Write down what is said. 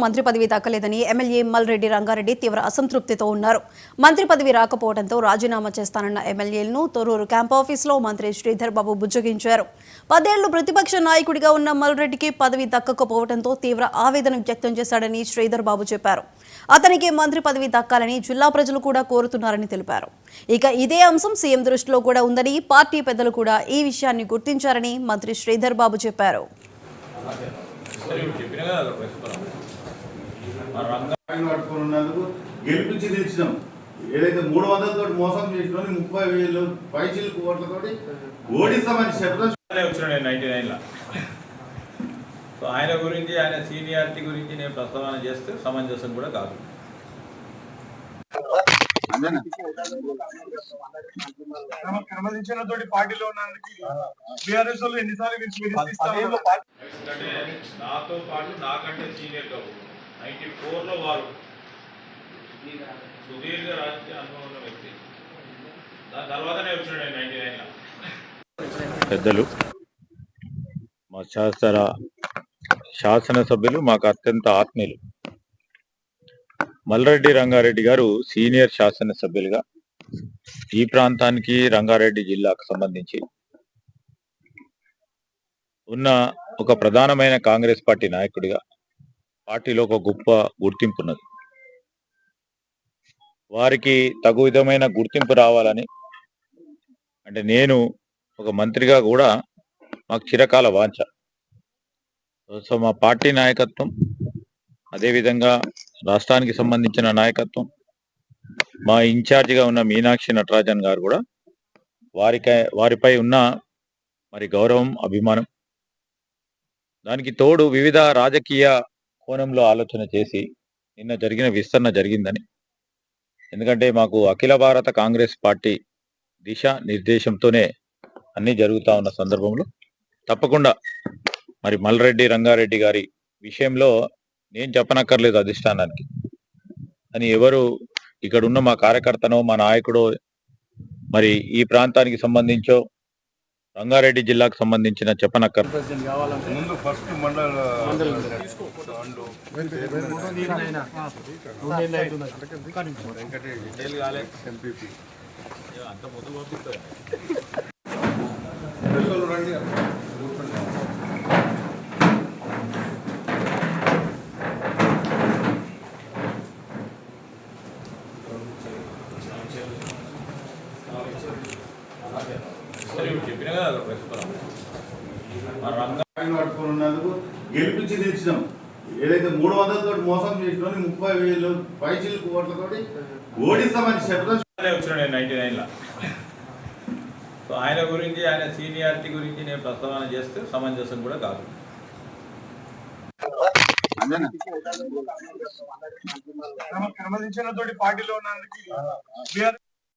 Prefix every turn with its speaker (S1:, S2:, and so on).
S1: మంత్రి పదవి దక్కలేదని ఎమ్మెల్యే మల్రెడ్డి రంగారెడ్డి తీవ్ర అసంతృప్తితో ఉన్నారు. మంత్రి పదవి రాకపోవడంతో రాజీనామా చేస్తానన్న ఎమ్మెల్యేలను తొర్రూరు క్యాంప్ ఆఫీసులో మంత్రి శ్రీధర్ బాబు బుజ్జగించారు. 10 ఏళ్లు ప్రతిపక్ష నాయకుడిగా ఉన్న మల్రెడ్డికి పదవి దక్కకపోవడంతో తీవ్ర ఆవేదన వ్యక్తం చేశాడని శ్రీధర్ బాబు చెప్పారు. అతనికి మంత్రి పదవి దక్కాలని జిల్లా ప్రజలు కూడా కోరుతున్నారని తెలిపారు. ఇక ఇదే అంశం సీఎం దృష్టిలో కూడా ఉందని, పార్టీ పెద్దలు కూడా ఈ విషయాన్ని గుర్తించారని మంత్రి శ్రీధర్ బాబు చెప్పారు.
S2: గెలిపించి తెచ్చినాం. ఏదైతే 300 తోటి మోసం చేసినా 30,000 పైచీల కోట్లతోటి ఓడిస్తామని శబ్దం
S3: వచ్చిన 99లో. సో ఆయన గురించి, ఆయన సీనియారిటీ గురించి నేను ప్రస్తావన చేస్తే సమంజసం కూడా కాదు.
S4: క్రమశిక్షణతోటి పార్టీలో
S3: నాతో పాటు నాకంటే సీనియర్ కాదు. 94లో వారు సుదీర్ఘ రాజకీయ అనుభవం ఉన్న వ్యక్తి. దాని తర్వాతనే వచ్చినాడు 99లో.
S5: పెద్దలు, మా శాసనసభ్యులు, మాకు అత్యంత ఆత్మీయులు మల్రెడ్డి రంగారెడ్డి గారు సీనియర్ శాసనసభ్యులుగా ఈ ప్రాంతానికి, రంగారెడ్డి జిల్లాకు సంబంధించి ఉన్న ఒక ప్రధానమైన కాంగ్రెస్ పార్టీ నాయకుడిగా పార్టీలో ఒక గొప్ప గుర్తింపు ఉన్నది. వారికి తగు విధమైన గుర్తింపు రావాలని, అంటే నేను ఒక మంత్రిగా కూడా మాకు చిరకాల వాంఛ. సో మా పార్టీ నాయకత్వం, అదేవిధంగా రాష్ట్రానికి సంబంధించిన నాయకత్వం, మా ఇన్ఛార్జిగా ఉన్న మీనాక్షి నటరాజన్ గారు కూడా వారిపై ఉన్న మరి గౌరవం, అభిమానం, దానికి తోడు వివిధ రాజకీయ కోణంలో ఆలోచన చేసి నిన్న జరిగిన విస్తరణ జరిగిందని, ఎందుకంటే మాకు అఖిల భారత కాంగ్రెస్ పార్టీ దిశ నిర్దేశంతోనే అన్నీ జరుగుతూ ఉన్న సందర్భంలో తప్పకుండా మరి మల్రెడ్డి రంగారెడ్డి గారి విషయంలో నేను చెప్పనక్కర్లేదు అధిష్టానానికి, అని ఎవరు ఇక్కడ ఉన్న మా కార్యకర్తనో, మా నాయకుడో, మరి ఈ ప్రాంతానికి సంబంధించో, రంగారెడ్డి జిల్లాకు సంబంధించిన చెప్పనక్కర్
S3: చెప్పినా కదా
S2: పట్టుకున్నందుకు గెలిపించి తెచ్చినాం. ఏదైతే 300 తోటి మోసం చేసినా 30,000 పైచీల కోట్లతోటి ఓడిస్తామని శబ్దం
S3: వచ్చిన 99లో. సో ఆయన గురించి, ఆయన సీనియారిటీ గురించి నేను ప్రస్తావన చేస్తే సమంజసం కూడా కాదు.
S4: క్రమశిక్షణతోటి పార్టీలో